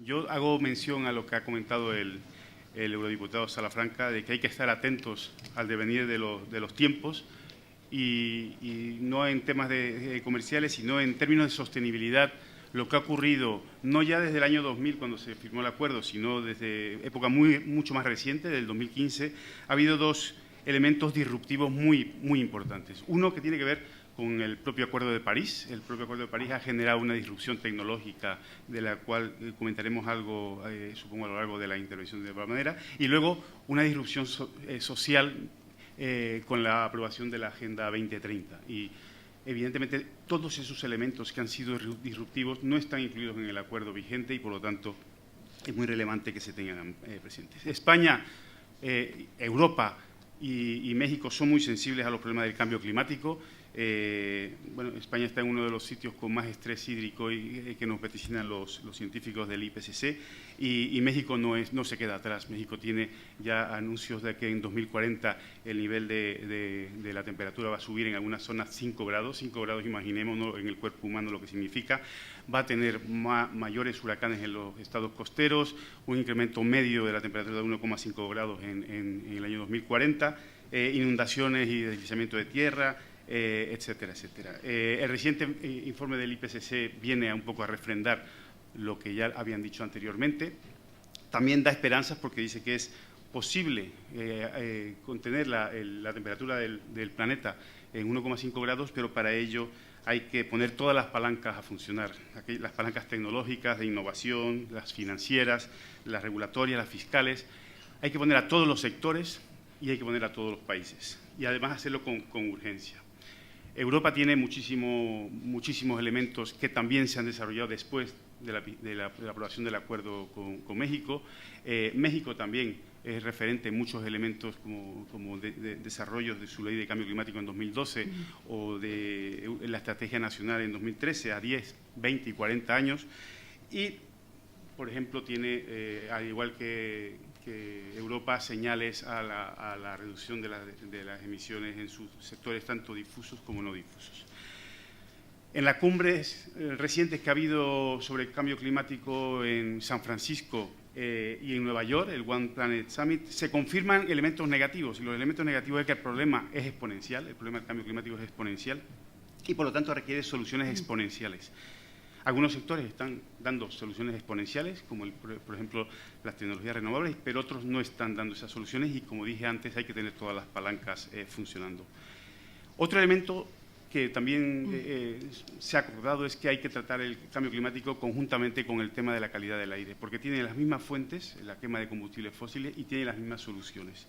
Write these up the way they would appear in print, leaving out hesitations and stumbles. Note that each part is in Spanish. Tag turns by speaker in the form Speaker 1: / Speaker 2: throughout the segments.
Speaker 1: Yo hago mención a lo que ha comentado el eurodiputado Salafranca, de que hay que estar atentos al devenir de los tiempos y no en temas comerciales, sino en términos de sostenibilidad. Lo que ha ocurrido, no ya desde el año 2000, cuando se firmó el acuerdo, sino desde época mucho más reciente, del 2015, ha habido dos elementos disruptivos muy importantes. Uno que tiene que ver con el propio Acuerdo de París. El propio Acuerdo de París ha generado una disrupción tecnológica de la cual comentaremos algo, supongo, a lo largo de la intervención de alguna manera. Y luego una disrupción social con la aprobación de la Agenda 2030. Y evidentemente todos esos elementos que han sido disruptivos no están incluidos en el acuerdo vigente y por lo tanto es muy relevante que se tengan presentes. España, Europa y México son muy sensibles a los problemas del cambio climático. Bueno, España está en uno de los sitios con más estrés hídrico que nos vaticinan los científicos del IPCC y México no se queda atrás. México tiene ya anuncios de que en 2040 el nivel de la temperatura va a subir en algunas zonas 5 grados. 5 grados, imaginémonos en el cuerpo humano lo que significa. Va a tener mayores huracanes en los estados costeros, un incremento medio de la temperatura de 1,5 grados en el año 2040, inundaciones y deslizamiento de tierra, etcétera, etcétera. El reciente informe del IPCC viene un poco a refrendar lo que ya habían dicho anteriormente. También da esperanzas porque dice que es posible contener la temperatura del planeta en 1,5 grados, pero para ello hay que poner todas las palancas a funcionar, las palancas tecnológicas, de innovación, las financieras, las regulatorias, las fiscales. Hay que poner a todos los sectores y hay que poner a todos los países y además hacerlo con urgencia. Europa tiene muchísimos elementos que también se han desarrollado después de la aprobación del acuerdo con México. México también es referente en muchos elementos como de desarrollo de su ley de cambio climático en 2012 o de la estrategia nacional en 2013, a 10, 20 y 40 años. Y, por ejemplo, tiene, al igual que Europa, señales a la reducción de las emisiones en sus sectores tanto difusos como no difusos. En las cumbres recientes que ha habido sobre el cambio climático en San Francisco y en Nueva York, el One Planet Summit, se confirman elementos negativos. Y los elementos negativos es que el problema es exponencial, el problema del cambio climático es exponencial y, por lo tanto, requiere soluciones exponenciales. Algunos sectores están dando soluciones exponenciales, como por ejemplo las tecnologías renovables, pero otros no están dando esas soluciones y, como dije antes, hay que tener todas las palancas funcionando. Otro elemento que también se ha acordado es que hay que tratar el cambio climático conjuntamente con el tema de la calidad del aire, porque tiene las mismas fuentes, la quema de combustibles fósiles, y tiene las mismas soluciones.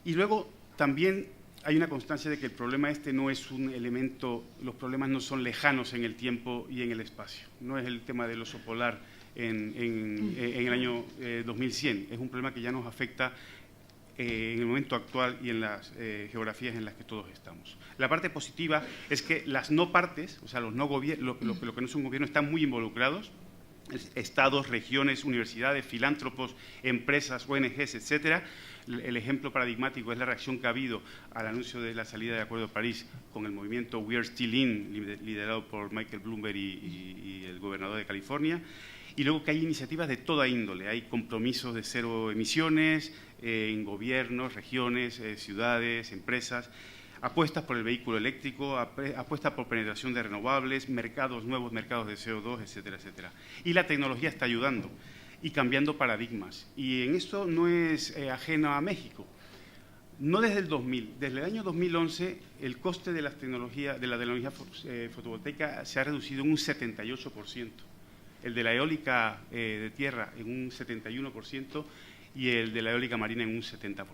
Speaker 1: Y luego también hay una constancia de que el problema no es un elemento, los problemas no son lejanos en el tiempo y en el espacio. No es el tema del oso polar en el año 2100, es un problema que ya nos afecta en el momento actual y en las geografías en las que todos estamos. La parte positiva es que las no partes, o sea, los no gobiernos, lo que no son gobiernos, están muy involucrados. Estados, regiones, universidades, filántropos, empresas, ONGs, etcétera. El ejemplo paradigmático es la reacción que ha habido al anuncio de la salida del Acuerdo de París con el movimiento We Are Still In, liderado por Michael Bloomberg y el gobernador de California. Y luego que hay iniciativas de toda índole, hay compromisos de cero emisiones en gobiernos, regiones, ciudades, empresas, apuestas por el vehículo eléctrico, apuestas por penetración de renovables, nuevos mercados de CO2, etcétera, etcétera. Y la tecnología está ayudando y cambiando paradigmas. Y en esto no es ajeno a México. No desde el 2000, desde el año 2011 el coste de la tecnología fotovoltaica se ha reducido en un 78%. El de la eólica de tierra en un 71% y el de la eólica marina en un 70%.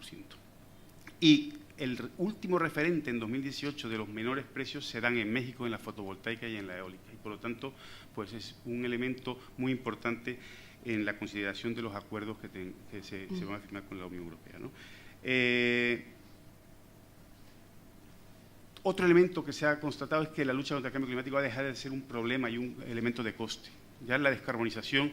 Speaker 1: Y el último referente en 2018 de los menores precios se dan en México en la fotovoltaica y en la eólica. Y por lo tanto, pues es un elemento muy importante en la consideración de los acuerdos que se van a firmar con la Unión Europea, ¿no? Otro elemento que se ha constatado es que la lucha contra el cambio climático ha dejado de ser un problema y un elemento de coste. Ya la descarbonización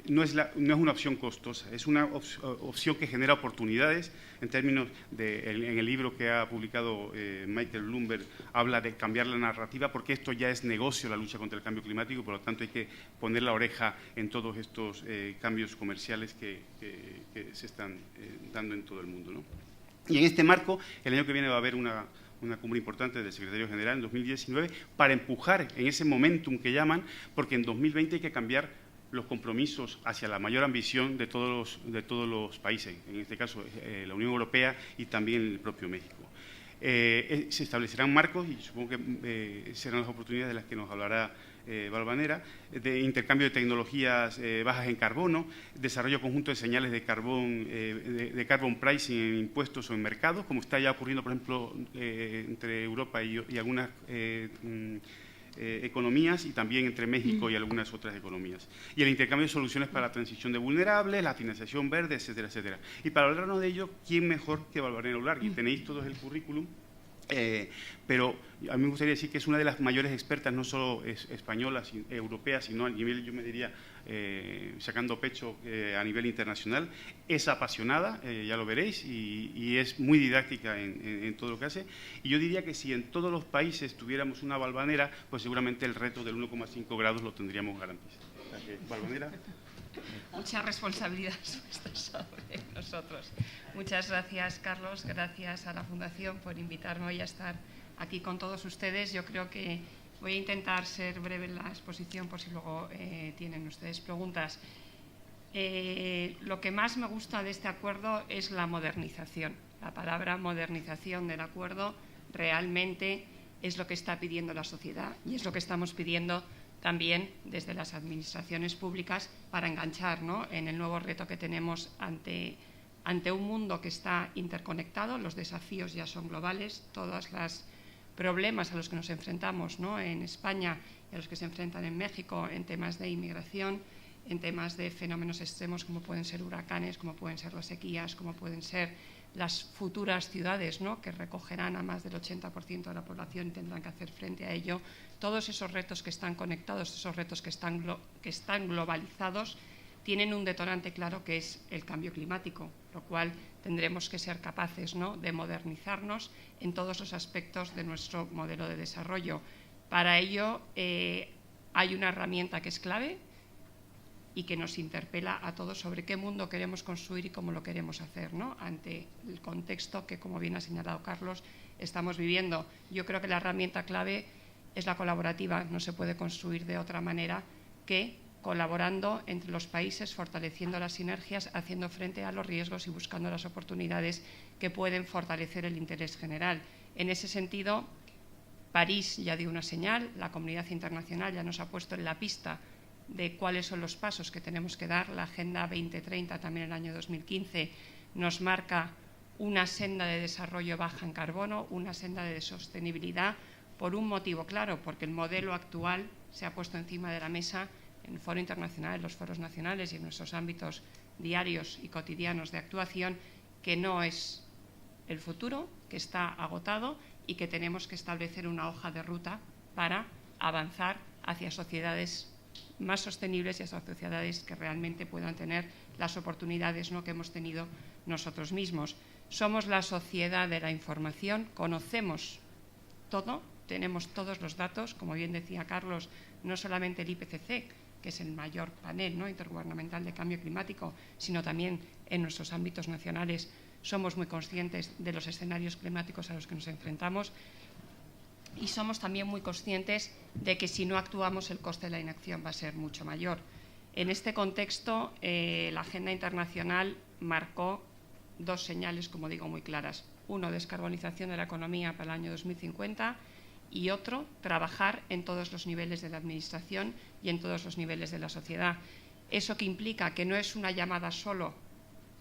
Speaker 1: no es una opción costosa, es una opción que genera oportunidades en términos en el libro que ha publicado Michael Bloomberg, habla de cambiar la narrativa, porque esto ya es negocio, la lucha contra el cambio climático, por lo tanto hay que poner la oreja en todos estos cambios comerciales que se están dando en todo el mundo, ¿no? Y en este marco, el año que viene va a haber una cumbre importante del Secretario General en 2019 para empujar en ese momentum que llaman, porque en 2020 hay que cambiar los compromisos hacia la mayor ambición de todos los países, en este caso la Unión Europea y también el propio México. Se establecerán marcos, y supongo que serán las oportunidades de las que nos hablará Valvanera, de intercambio de tecnologías bajas en carbono, desarrollo conjunto de señales de carbon pricing en impuestos o en mercados, como está ya ocurriendo, por ejemplo, entre Europa y algunas economías, y también entre México y algunas otras economías. Y el intercambio de soluciones para la transición de vulnerables, la financiación verde, etcétera, etcétera. Y para hablarnos de ello, ¿quién mejor que Valvanera Ulargui? Tenéis todos el currículum. Pero a mí me gustaría decir que es una de las mayores expertas, no solo españolas, europeas, sino a nivel, yo me diría, sacando pecho a nivel internacional. Es apasionada, ya lo veréis, y es muy didáctica en todo lo que hace. Y yo diría que si en todos los países tuviéramos una Valvanera, pues seguramente el reto del 1,5 grados lo tendríamos garantizado. O sea que, Valvanera.
Speaker 2: Mucha responsabilidad está sobre nosotros. Muchas gracias, Carlos. Gracias a la Fundación por invitarme hoy a estar aquí con todos ustedes. Yo creo que voy a intentar ser breve en la exposición por si luego tienen ustedes preguntas. Lo que más me gusta de este acuerdo es la modernización. La palabra modernización del acuerdo realmente es lo que está pidiendo la sociedad y es lo que estamos pidiendo también desde las administraciones públicas para enganchar, ¿no?, en el nuevo reto que tenemos ante un mundo que está interconectado. Los desafíos ya son globales, todos los problemas a los que nos enfrentamos, ¿no?, en España y a los que se enfrentan en México en temas de inmigración, en temas de fenómenos extremos como pueden ser huracanes, como pueden ser las sequías, como pueden ser las futuras ciudades, ¿no?, que recogerán a más del 80% de la población y tendrán que hacer frente a ello. Todos esos retos que están conectados, esos retos que están globalizados, tienen un detonante claro que es el cambio climático, lo cual tendremos que ser capaces, ¿no?, de modernizarnos en todos los aspectos de nuestro modelo de desarrollo. Para ello hay una herramienta que es clave y que nos interpela a todos sobre qué mundo queremos construir y cómo lo queremos hacer, ¿no?, ante el contexto que, como bien ha señalado Carlos, estamos viviendo. Yo creo que la herramienta clave es la colaborativa. No se puede construir de otra manera que colaborando entre los países, fortaleciendo las sinergias, haciendo frente a los riesgos y buscando las oportunidades que pueden fortalecer el interés general. En ese sentido, París ya dio una señal, la comunidad internacional ya nos ha puesto en la pista de cuáles son los pasos que tenemos que dar. La Agenda 2030, también el año 2015, nos marca una senda de desarrollo baja en carbono, una senda de sostenibilidad, por un motivo claro, porque el modelo actual se ha puesto encima de la mesa en el foro internacional, en los foros nacionales y en nuestros ámbitos diarios y cotidianos de actuación, que no es el futuro, que está agotado y que tenemos que establecer una hoja de ruta para avanzar hacia sociedades más sostenibles y hacia sociedades que realmente puedan tener las oportunidades, ¿no?, que hemos tenido nosotros mismos. Somos la sociedad de la información, conocemos todo, tenemos todos los datos, como bien decía Carlos, no solamente el IPCC, que es el mayor panel, ¿no?, intergubernamental de cambio climático, sino también en nuestros ámbitos nacionales somos muy conscientes de los escenarios climáticos a los que nos enfrentamos y somos también muy conscientes de que si no actuamos el coste de la inacción va a ser mucho mayor. En este contexto, la agenda internacional marcó dos señales, como digo, muy claras. Uno, descarbonización de la economía para el año 2050 y otro, trabajar en todos los niveles de la administración y en todos los niveles de la sociedad. Eso que implica que no es una llamada solo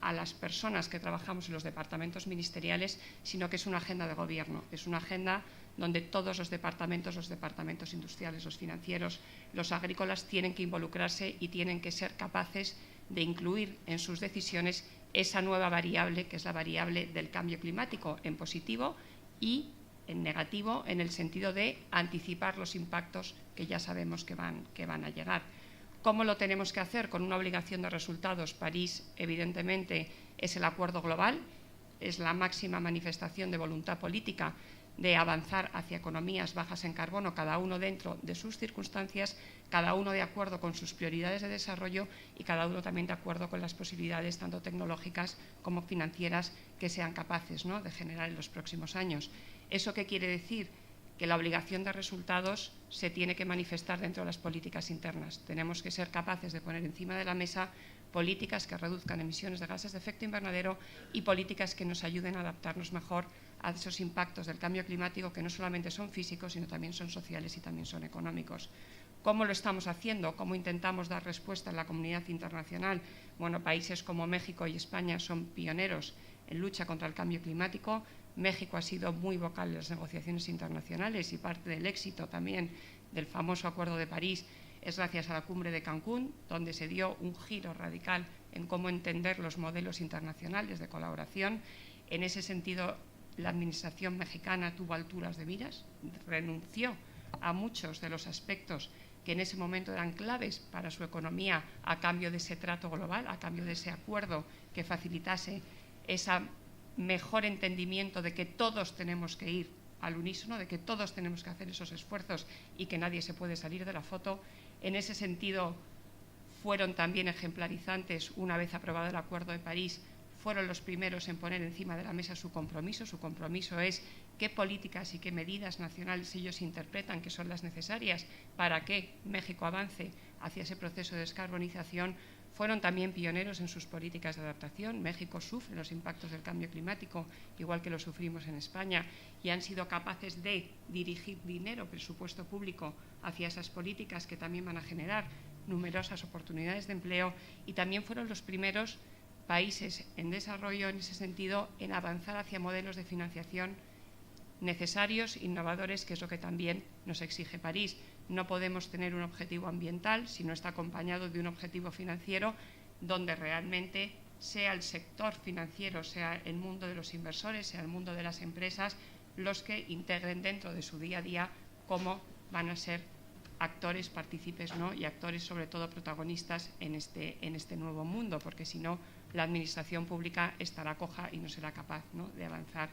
Speaker 2: a las personas que trabajamos en los departamentos ministeriales, sino que es una agenda de gobierno, es una agenda donde todos los departamentos industriales, los financieros, los agrícolas, tienen que involucrarse y tienen que ser capaces de incluir en sus decisiones esa nueva variable, que es la variable del cambio climático, en positivo y en negativo, en el sentido de anticipar los impactos que ya sabemos que van a llegar. ¿Cómo lo tenemos que hacer? Con una obligación de resultados. París, evidentemente, es el acuerdo global, es la máxima manifestación de voluntad política de avanzar hacia economías bajas en carbono, cada uno dentro de sus circunstancias, cada uno de acuerdo con sus prioridades de desarrollo y cada uno también de acuerdo con las posibilidades tanto tecnológicas como financieras que sean capaces, ¿no?, de generar en los próximos años. ¿Eso qué quiere decir? Que la obligación de resultados se tiene que manifestar dentro de las políticas internas. Tenemos que ser capaces de poner encima de la mesa políticas que reduzcan emisiones de gases de efecto invernadero y políticas que nos ayuden a adaptarnos mejor a esos impactos del cambio climático que no solamente son físicos, sino también son sociales y también son económicos. ¿Cómo lo estamos haciendo? ¿Cómo intentamos dar respuesta en la comunidad internacional? Bueno, países como México y España son pioneros en lucha contra el cambio climático. México ha sido muy vocal en las negociaciones internacionales y parte del éxito también del famoso Acuerdo de París es gracias a la cumbre de Cancún, donde se dio un giro radical en cómo entender los modelos internacionales de colaboración. En ese sentido, la administración mexicana tuvo alturas de miras, renunció a muchos de los aspectos que en ese momento eran claves para su economía a cambio de ese trato global, a cambio de ese acuerdo que facilitase ese mejor entendimiento de que todos tenemos que ir al unísono, de que todos tenemos que hacer esos esfuerzos y que nadie se puede salir de la foto. En ese sentido, fueron también ejemplarizantes, una vez aprobado el Acuerdo de París, fueron los primeros en poner encima de la mesa su compromiso. Su compromiso es qué políticas y qué medidas nacionales ellos interpretan que son las necesarias para que México avance hacia ese proceso de descarbonización. Fueron también pioneros en sus políticas de adaptación. México sufre los impactos del cambio climático, igual que lo sufrimos en España, y han sido capaces de dirigir dinero, presupuesto público, hacia esas políticas que también van a generar numerosas oportunidades de empleo, y también fueron los primeros países en desarrollo, en ese sentido, en avanzar hacia modelos de financiación necesarios, innovadores, que es lo que también nos exige París. No podemos tener un objetivo ambiental si no está acompañado de un objetivo financiero donde realmente sea el sector financiero, sea el mundo de los inversores, sea el mundo de las empresas, los que integren dentro de su día a día cómo van a ser actores, partícipes, ¿no?, y actores sobre todo protagonistas en este nuevo mundo, porque si no la administración pública estará coja y no será capaz, ¿no?, de avanzar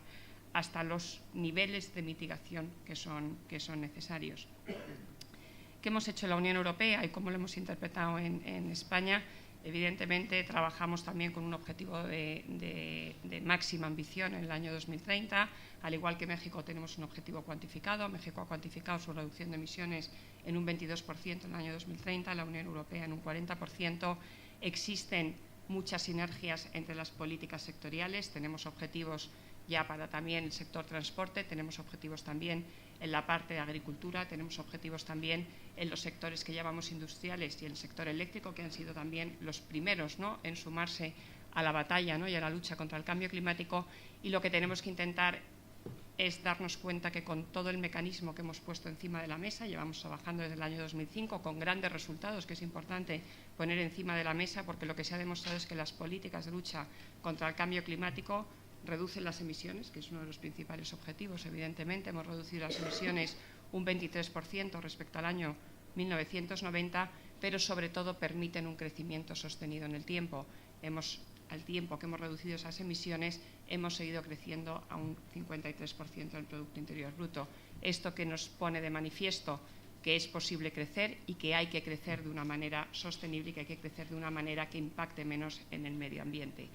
Speaker 2: hasta los niveles de mitigación que son necesarios. ¿Qué hemos hecho en la Unión Europea y cómo lo hemos interpretado en España? Evidentemente, trabajamos también con un objetivo de máxima ambición en el año 2030. Al igual que México, tenemos un objetivo cuantificado. México ha cuantificado su reducción de emisiones en un 22% en el año 2030, la Unión Europea en un 40%. Existen muchas sinergias entre las políticas sectoriales. Tenemos objetivos ya para también el sector transporte, tenemos objetivos también en la parte de agricultura, tenemos objetivos también en los sectores que llamamos industriales y en el sector eléctrico, que han sido también los primeros, ¿no?, en sumarse a la batalla, ¿no?, y a la lucha contra el cambio climático. Y lo que tenemos que intentar es darnos cuenta que con todo el mecanismo que hemos puesto encima de la mesa, llevamos trabajando desde el año 2005 con grandes resultados, que es importante poner encima de la mesa, porque lo que se ha demostrado es que las políticas de lucha contra el cambio climático reducen las emisiones, que es uno de los principales objetivos. Evidentemente, hemos reducido las emisiones un 23% respecto al año 1990, pero sobre todo permiten un crecimiento sostenido en el tiempo. Al tiempo que hemos reducido esas emisiones, hemos seguido creciendo a un 53% del Producto Interior Bruto. Esto que nos pone de manifiesto que es posible crecer y que hay que crecer de una manera sostenible y que hay que crecer de una manera que impacte menos en el medio ambiente.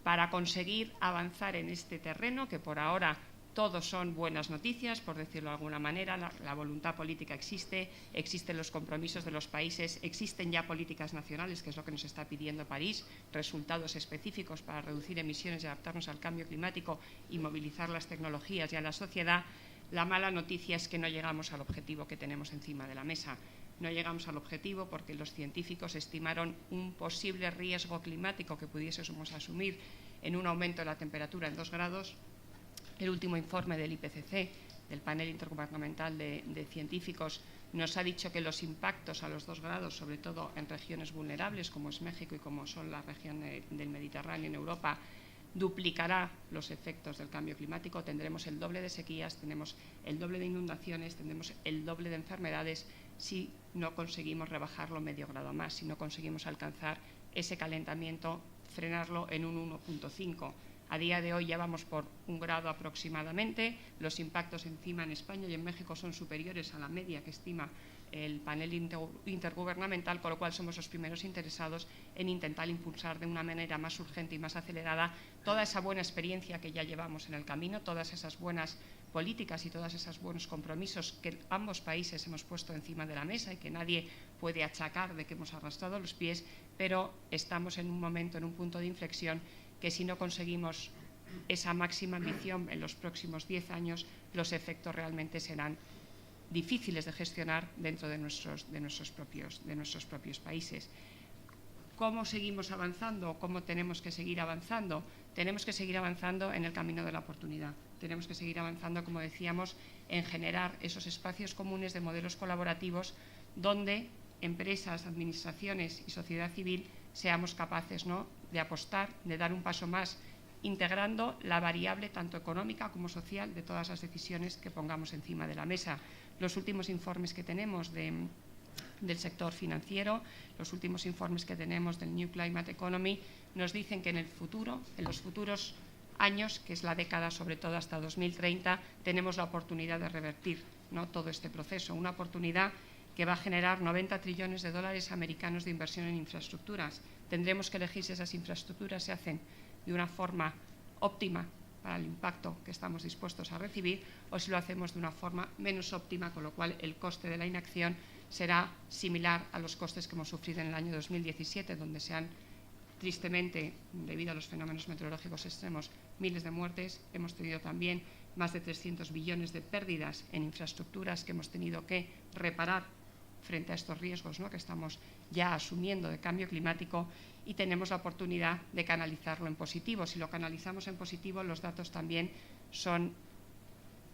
Speaker 2: Para conseguir avanzar en este terreno, que por ahora todos son buenas noticias, por decirlo de alguna manera, la voluntad política existe, existen los compromisos de los países, existen ya políticas nacionales, que es lo que nos está pidiendo París, resultados específicos para reducir emisiones y adaptarnos al cambio climático y movilizar las tecnologías y a la sociedad. La mala noticia es que no llegamos al objetivo que tenemos encima de la mesa. No llegamos al objetivo porque los científicos estimaron un posible riesgo climático que pudiésemos asumir en un aumento de la temperatura en 2 grados. El último informe del IPCC, del panel intergubernamental de científicos, nos ha dicho que los impactos a los 2 grados, sobre todo en regiones vulnerables como es México y como son la región del Mediterráneo en Europa, duplicará los efectos del cambio climático. Tendremos el doble de sequías, tenemos el doble de inundaciones, tendremos el doble de enfermedades, si no conseguimos rebajarlo medio grado más, si no conseguimos alcanzar ese calentamiento, frenarlo en un 1,5. A día de hoy ya vamos por 1 grado aproximadamente. Los impactos encima en España y en México son superiores a la media que estima el panel intergubernamental, con lo cual somos los primeros interesados en intentar impulsar de una manera más urgente y más acelerada toda esa buena experiencia que ya llevamos en el camino, todas esas buenas políticas y todos esos buenos compromisos que ambos países hemos puesto encima de la mesa y que nadie puede achacar de que hemos arrastrado los pies, pero estamos en un momento, en un punto de inflexión que si no conseguimos esa máxima ambición en los próximos 10 años, los efectos realmente serán difíciles de gestionar dentro de nuestros propios países. ¿Cómo seguimos avanzando? ¿Cómo tenemos que seguir avanzando? Tenemos que seguir avanzando en el camino de la oportunidad. Tenemos que seguir avanzando, como decíamos, en generar esos espacios comunes de modelos colaborativos donde empresas, administraciones y sociedad civil seamos capaces, ¿no?, de apostar, de dar un paso más, integrando la variable tanto económica como social de todas las decisiones que pongamos encima de la mesa. Los últimos informes que tenemos del sector financiero, los últimos informes que tenemos del New Climate Economy, nos dicen que en el futuro, en los futuros años, que es la década sobre todo hasta 2030, tenemos la oportunidad de revertir, ¿no?, todo este proceso, una oportunidad que va a generar 90 trillones de dólares americanos de inversión en infraestructuras. Tendremos que elegir si esas infraestructuras se hacen de una forma óptima para el impacto que estamos dispuestos a recibir o si lo hacemos de una forma menos óptima, con lo cual el coste de la inacción será similar a los costes que hemos sufrido en el año 2017, donde se han, tristemente, debido a los fenómenos meteorológicos extremos, miles de muertes. Hemos tenido también más de 300 billones de pérdidas en infraestructuras que hemos tenido que reparar frente a estos riesgos, ¿no?, que estamos ya asumiendo de cambio climático, y tenemos la oportunidad de canalizarlo en positivo. Si lo canalizamos en positivo, los datos también son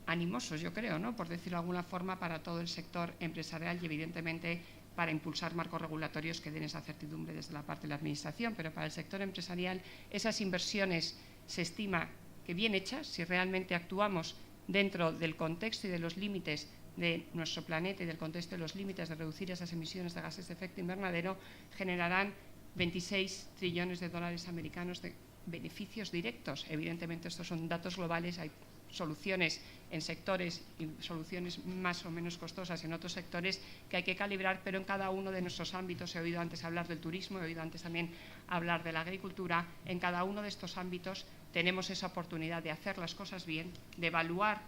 Speaker 2: animosos, yo creo, ¿no?, por decirlo de alguna forma, para todo el sector empresarial y, evidentemente, para impulsar marcos regulatorios que den esa certidumbre desde la parte de la Administración. Pero para el sector empresarial, esas inversiones se estima que bien hechas, si realmente actuamos dentro del contexto y de los límites de nuestro planeta y del contexto de los límites de reducir esas emisiones de gases de efecto invernadero, generarán 26 trillones de dólares americanos de beneficios directos. Evidentemente, estos son datos globales, hay soluciones en sectores y soluciones más o menos costosas en otros sectores que hay que calibrar, pero en cada uno de nuestros ámbitos, he oído antes hablar del turismo, he oído antes también hablar de la agricultura, en cada uno de estos ámbitos tenemos esa oportunidad de hacer las cosas bien, de evaluar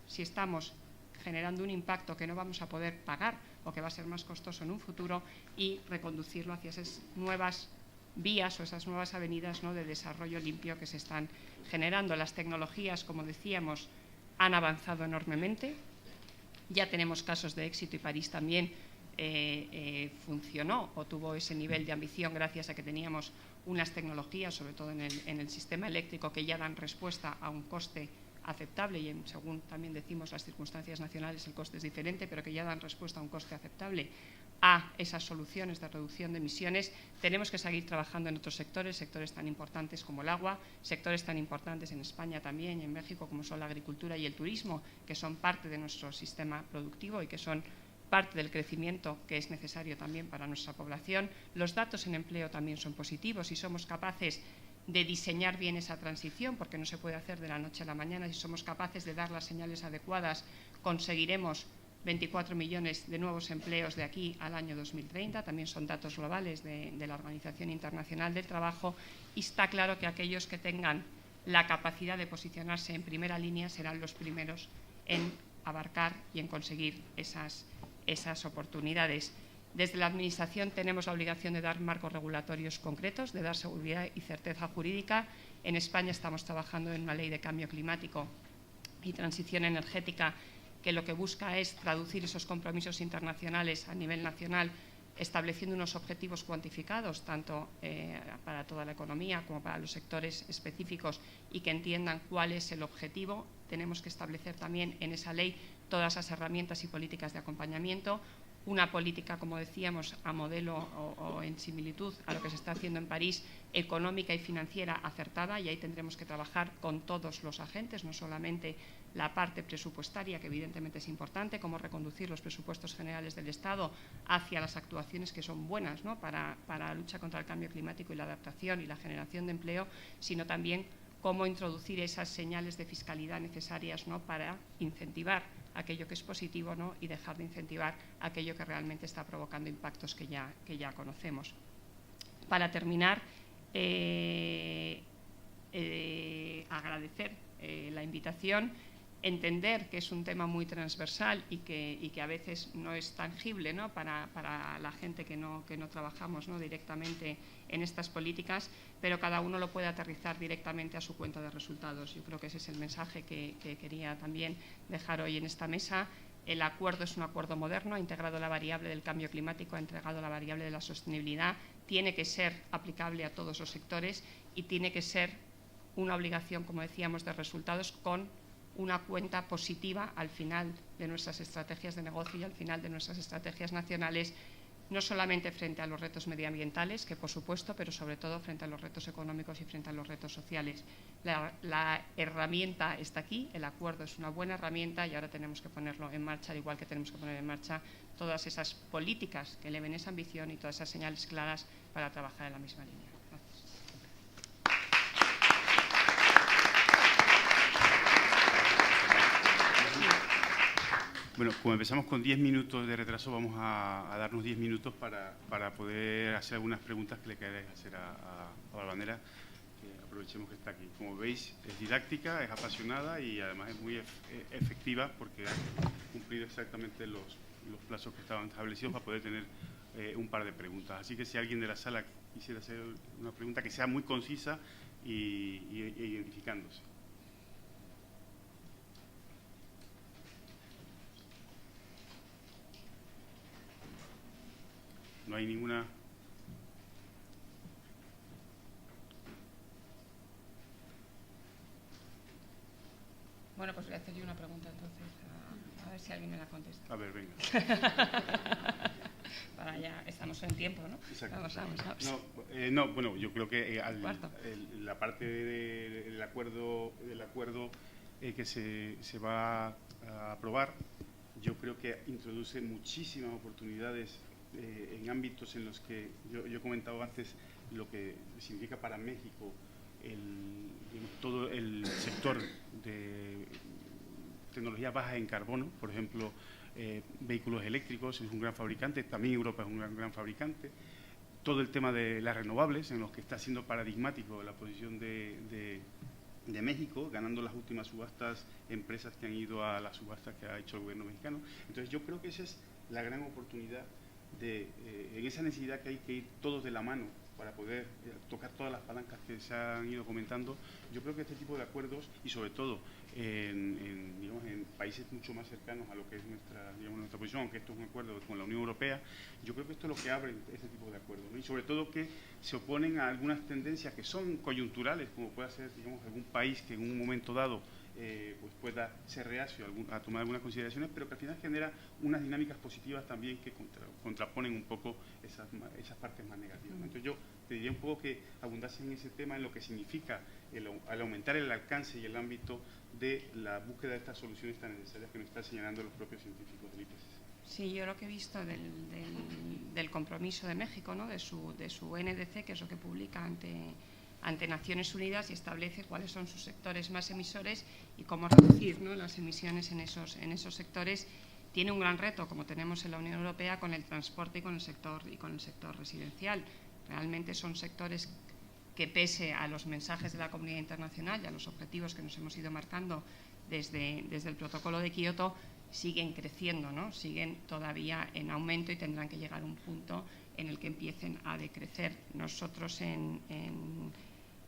Speaker 2: si estamos generando un impacto que no vamos a poder pagar o que va a ser más costoso en un futuro, y reconducirlo hacia esas nuevas vías o esas nuevas avenidas, ¿no?, de desarrollo limpio que se están generando. Las tecnologías, como decíamos, han avanzado enormemente. Ya tenemos casos de éxito y París también funcionó o tuvo ese nivel de ambición gracias a que teníamos unas tecnologías, sobre todo en el sistema eléctrico, que ya dan respuesta a un coste aceptable y según también decimos las circunstancias nacionales el coste es diferente, pero que ya dan respuesta a un coste aceptable a esas soluciones de reducción de emisiones. Tenemos que seguir trabajando en otros sectores tan importantes como el agua, sectores tan importantes en España también y en México como son la agricultura y el turismo, que son parte de nuestro sistema productivo y que son parte del crecimiento que es necesario también para nuestra población. Los datos en empleo también son positivos y somos capaces de diseñar bien esa transición, porque no se puede hacer de la noche a la mañana. Si somos capaces de dar las señales adecuadas, conseguiremos 24 millones de nuevos empleos de aquí al año 2030. También son datos globales de la Organización Internacional del Trabajo, y está claro que aquellos que tengan la capacidad de posicionarse en primera línea serán los primeros en abarcar y en conseguir esas oportunidades. Desde la Administración tenemos la obligación de dar marcos regulatorios concretos, de dar seguridad y certeza jurídica. En España estamos trabajando en una ley de cambio climático y transición energética que lo que busca es traducir esos compromisos internacionales a nivel nacional, estableciendo unos objetivos cuantificados, tanto para toda la economía como para los sectores específicos, y que entiendan cuál es el objetivo. Tenemos que establecer también en esa ley todas las herramientas y políticas de acompañamiento. una política, como decíamos, a modelo o en similitud a lo que se está haciendo en París, económica y financiera acertada, y ahí tendremos que trabajar con todos los agentes, no solamente la parte presupuestaria, que evidentemente es importante, cómo reconducir los presupuestos generales del Estado hacia las actuaciones que son buenas, ¿no?, para la lucha contra el cambio climático y la adaptación y la generación de empleo, sino también cómo introducir esas señales de fiscalidad necesarias, ¿no?, para incentivar aquello que es positivo, ¿no?, y dejar de incentivar aquello que realmente está provocando impactos que ya conocemos. Para terminar, agradecer la invitación, entender que es un tema muy transversal y que a veces no es tangible, ¿no?, para la gente que no trabajamos, ¿no?, directamente en estas políticas, pero cada uno lo puede aterrizar directamente a su cuenta de resultados. Yo creo que ese es el mensaje que quería también dejar hoy en esta mesa. El acuerdo es un acuerdo moderno, ha integrado la variable del cambio climático, ha integrado la variable de la sostenibilidad, tiene que ser aplicable a todos los sectores y tiene que ser una obligación, como decíamos, de resultados con una cuenta positiva al final de nuestras estrategias de negocio y al final de nuestras estrategias nacionales, no solamente frente a los retos medioambientales, que por supuesto, pero sobre todo frente a los retos económicos y frente a los retos sociales. La herramienta está aquí, el acuerdo es una buena herramienta y ahora tenemos que ponerlo en marcha, al igual que tenemos que poner en marcha todas esas políticas que eleven esa ambición y todas esas señales claras para trabajar en la misma línea. Gracias.
Speaker 1: Bueno, como empezamos con 10 minutos de retraso, vamos a darnos 10 minutos para poder hacer algunas preguntas que le queráis hacer a Valvanera, que aprovechemos que está aquí. Como veis, es didáctica, es apasionada y además es muy efectiva porque ha cumplido exactamente los plazos que estaban establecidos para poder tener un par de preguntas. Así que si alguien de la sala quisiera hacer una pregunta que sea muy concisa y identificándose. No hay ninguna.
Speaker 2: Bueno, pues voy a hacer yo una pregunta entonces, a ver si alguien me la contesta.
Speaker 1: A ver, venga.
Speaker 2: Para ya, estamos en tiempo, ¿no?
Speaker 1: Exacto.
Speaker 2: Vamos.
Speaker 1: No, bueno, yo creo que la parte del acuerdo que se va a aprobar, yo creo que introduce muchísimas oportunidades en ámbitos en los que yo he comentado antes lo que significa para México todo el sector de tecnología baja en carbono, por ejemplo, vehículos eléctricos, es un gran fabricante, también Europa es un gran fabricante, todo el tema de las renovables, en los que está siendo paradigmático la posición de México, ganando las últimas subastas, empresas que han ido a las subastas que ha hecho el gobierno mexicano. Entonces yo creo que esa es la gran oportunidad en esa necesidad que hay que ir todos de la mano para poder tocar todas las palancas que se han ido comentando. Yo creo que este tipo de acuerdos, y sobre todo en países mucho más cercanos a lo que es nuestra posición, aunque esto es un acuerdo con la Unión Europea, yo creo que esto es lo que abre este tipo de acuerdos, ¿no? Y sobre todo que se oponen a algunas tendencias que son coyunturales, como puede ser, digamos, algún país que en un momento dado pues pueda ser reacio a tomar algunas consideraciones, pero que al final genera unas dinámicas positivas también que contraponen un poco esas partes más negativas, ¿no? Entonces yo te diría un poco que abundase en ese tema, en lo que significa al aumentar el alcance y el ámbito de la búsqueda de estas soluciones tan necesarias que nos están señalando los propios científicos del IPCC.
Speaker 2: Sí, yo lo que he visto del compromiso de México, ¿no?, de su NDC, que es lo que publica ante Naciones Unidas y establece cuáles son sus sectores más emisores y cómo reducir, ¿no?, las emisiones en esos sectores. Tiene un gran reto, como tenemos en la Unión Europea, con el transporte y con el sector residencial. Realmente son sectores que, pese a los mensajes de la comunidad internacional y a los objetivos que nos hemos ido marcando desde el protocolo de Kioto, siguen creciendo, ¿no?, siguen todavía en aumento y tendrán que llegar a un punto en el que empiecen a decrecer. Nosotros en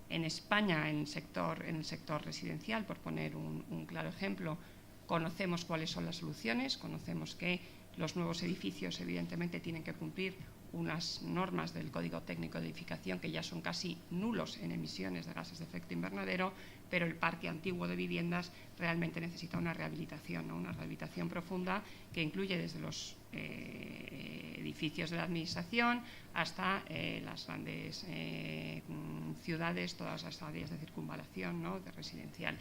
Speaker 2: España, en el sector residencial, por poner un claro ejemplo, conocemos cuáles son las soluciones, conocemos que los nuevos edificios evidentemente tienen que cumplir unas normas del Código Técnico de Edificación que ya son casi nulos en emisiones de gases de efecto invernadero, pero el parque antiguo de viviendas realmente necesita una rehabilitación, ¿no? Una rehabilitación profunda que incluye desde los edificios de la Administración hasta las grandes ciudades, todas las áreas de circunvalación, ¿no? De residencial.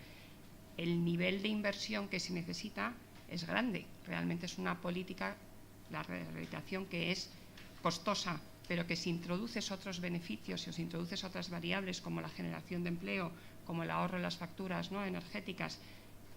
Speaker 2: El nivel de inversión que se necesita es grande, realmente es una política, la rehabilitación, que es costosa, pero que si introduces otros beneficios, si os introduces otras variables como la generación de empleo, como el ahorro en las facturas, ¿no? energéticas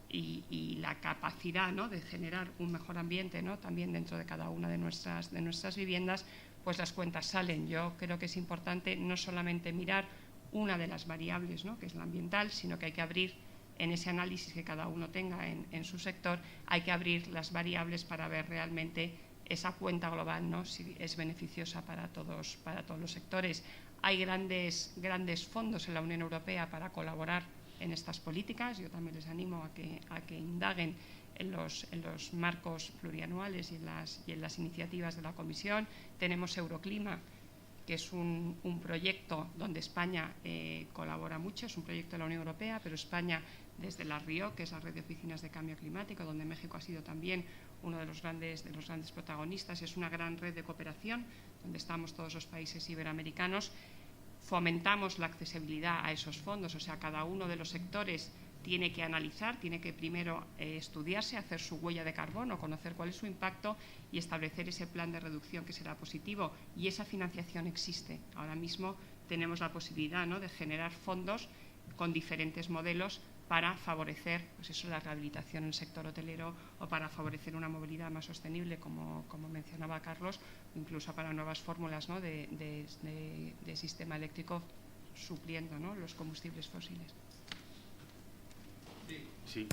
Speaker 2: y la capacidad, ¿no? de generar un mejor ambiente, ¿no? también dentro de cada una de nuestras viviendas, pues las cuentas salen. Yo creo que es importante no solamente mirar una de las variables, ¿no? que es la ambiental, sino que hay que abrir en ese análisis que cada uno tenga en su sector, hay que abrir las variables para ver realmente esa cuenta global, ¿no? si es beneficiosa para todos los sectores. Hay grandes fondos en la Unión Europea para colaborar en estas políticas. Yo también les animo a que indaguen en los marcos plurianuales y en las iniciativas de la Comisión. Tenemos Euroclima, que es un proyecto donde España colabora mucho, es un proyecto de la Unión Europea, pero España desde la RIO, que es la Red de Oficinas de Cambio Climático, donde México ha sido también uno de los grandes protagonistas, es una gran red de cooperación donde estamos todos los países iberoamericanos. Fomentamos la accesibilidad a esos fondos, o sea, cada uno de los sectores tiene que analizar, tiene que primero estudiarse, hacer su huella de carbono, conocer cuál es su impacto y establecer ese plan de reducción que será positivo. Y esa financiación existe. Ahora mismo tenemos la posibilidad, ¿no? de generar fondos con diferentes modelos para favorecer pues eso, la rehabilitación en el sector hotelero o para favorecer una movilidad más sostenible, como mencionaba Carlos, incluso para nuevas fórmulas, ¿no? de sistema eléctrico supliendo, ¿no? los combustibles fósiles.
Speaker 1: Sí.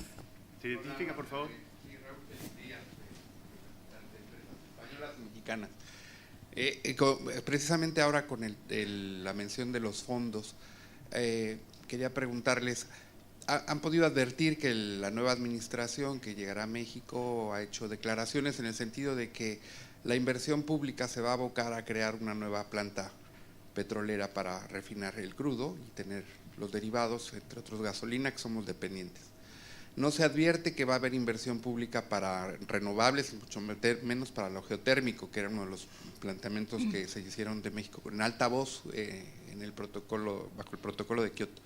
Speaker 1: ¿Se identifica, por favor?
Speaker 3: Sí, Raúl Díaz, Españolas Mexicanas. Precisamente ahora con la mención de los fondos, quería preguntarles, ¿han podido advertir que la nueva administración que llegará a México ha hecho declaraciones en el sentido de que la inversión pública se va a abocar a crear una nueva planta petrolera para refinar el crudo y tener los derivados, entre otros gasolina, que somos dependientes? No se advierte que va a haber inversión pública para renovables y mucho menos para lo geotérmico, que era uno de los planteamientos que se hicieron de México en alta voz en el protocolo, bajo el protocolo de Kioto.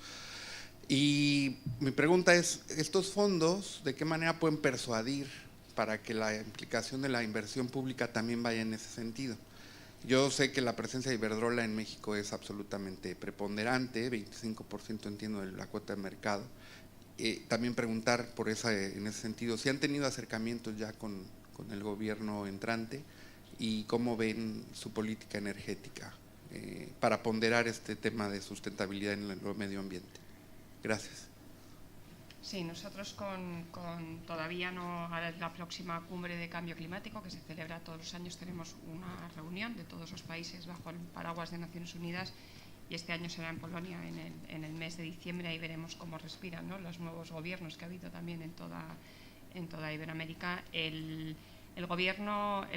Speaker 3: Y mi pregunta es, ¿estos fondos de qué manera pueden persuadir para que la implicación de la inversión pública también vaya en ese sentido? Yo sé que la presencia de Iberdrola en México es absolutamente preponderante, 25% entiendo de la cuota de mercado. También preguntar en ese sentido, si han tenido acercamientos ya con el gobierno entrante y cómo ven su política energética para ponderar este tema de sustentabilidad en el medio ambiente. Gracias.
Speaker 2: Sí, nosotros todavía no, a la próxima cumbre de cambio climático que se celebra todos los años, tenemos una reunión de todos los países bajo el paraguas de Naciones Unidas y este año será en Polonia en el mes de diciembre. Ahí veremos cómo respiran, ¿no? los nuevos gobiernos que ha habido también en toda Iberoamérica. El gobierno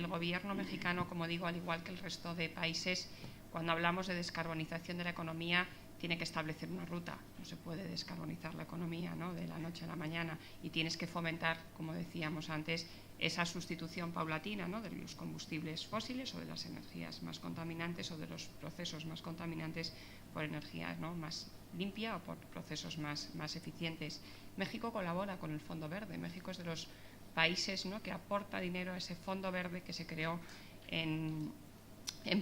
Speaker 2: mexicano, como digo, al igual que el resto de países, cuando hablamos de descarbonización de la economía, tiene que establecer una ruta. No se puede descarbonizar la economía, ¿no? de la noche a la mañana, y tienes que fomentar, como decíamos antes, esa sustitución paulatina, ¿no? de los combustibles fósiles o de las energías más contaminantes o de los procesos más contaminantes por energía, ¿no? más limpia o por procesos más eficientes. México colabora con el Fondo Verde. México es de los países, ¿no? que aporta dinero a ese Fondo Verde que se creó en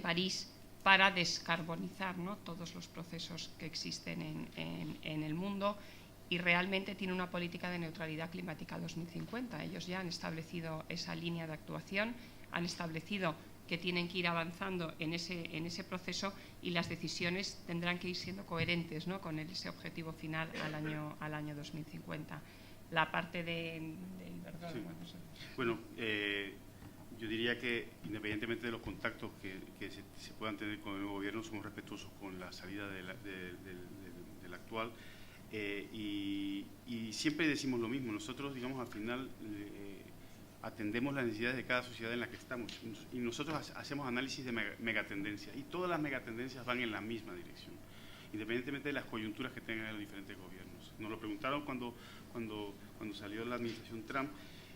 Speaker 2: París para descarbonizar, ¿no? todos los procesos que existen en el mundo, y realmente tiene una política de neutralidad climática 2050. Ellos ya han establecido esa línea de actuación, han establecido que tienen que ir avanzando en ese proceso y las decisiones tendrán que ir siendo coherentes, ¿no? con ese objetivo final al año 2050. La parte del
Speaker 1: sí. Bueno, yo diría que independientemente de los contactos que se puedan tener con el nuevo gobierno, somos respetuosos con la salida del actual y siempre decimos lo mismo. Nosotros, digamos, al final atendemos las necesidades de cada sociedad en la que estamos. Y nosotros hacemos análisis de megatendencias, y todas las megatendencias van en la misma dirección, independientemente de las coyunturas que tengan los diferentes gobiernos. Nos lo preguntaron cuando salió la administración Trump.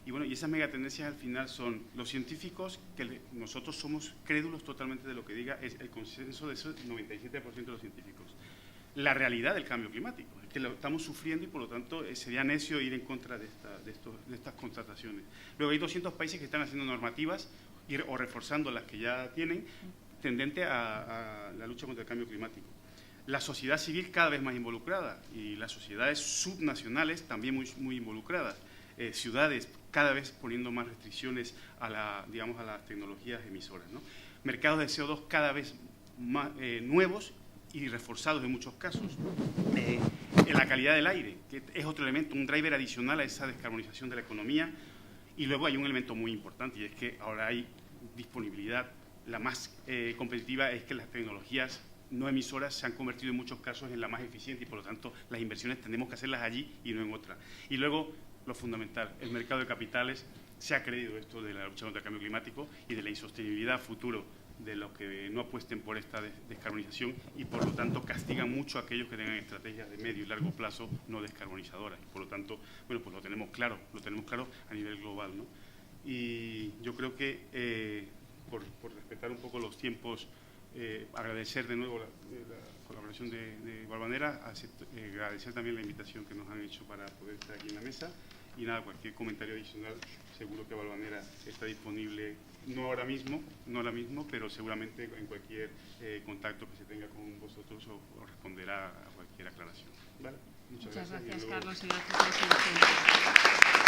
Speaker 1: Y bueno, y esas megatendencias al final son los científicos, que nosotros somos crédulos totalmente de lo que diga es el consenso de esos 97% de los científicos. La realidad del cambio climático, es que lo estamos sufriendo y por lo tanto sería necio ir en contra de estas constataciones. Luego hay 200 países que están haciendo normativas o reforzando las que ya tienen, tendente a la lucha contra el cambio climático. La sociedad civil cada vez más involucrada y las sociedades subnacionales también muy involucradas. Ciudades cada vez poniendo más restricciones a las tecnologías emisoras, ¿no? Mercados de CO2 cada vez más nuevos y reforzados en muchos casos. En la calidad del aire, que es otro elemento, un driver adicional a esa descarbonización de la economía. Y luego hay un elemento muy importante, y es que ahora hay disponibilidad. La más competitiva es que las tecnologías no emisoras se han convertido en muchos casos en la más eficiente, y por lo tanto las inversiones tenemos que hacerlas allí y no en otra. Y luego, lo fundamental, el mercado de capitales se ha creído esto de la lucha contra el cambio climático y de la insostenibilidad a futuro de los que no apuesten por esta descarbonización, y por lo tanto castigan mucho a aquellos que tengan estrategias de medio y largo plazo no descarbonizadoras. Por lo tanto, bueno, pues lo tenemos claro a nivel global, ¿no? Y yo creo que por respetar un poco los tiempos, agradecer de nuevo la colaboración de Valvanera, agradecer también la invitación que nos han hecho para poder estar aquí en la mesa, y nada, cualquier comentario adicional, seguro que Valvanera está disponible, no ahora mismo, pero seguramente en cualquier contacto que se tenga con vosotros o responderá a cualquier aclaración. ¿Vale?
Speaker 2: Muchas gracias, Carlos, y gracias por la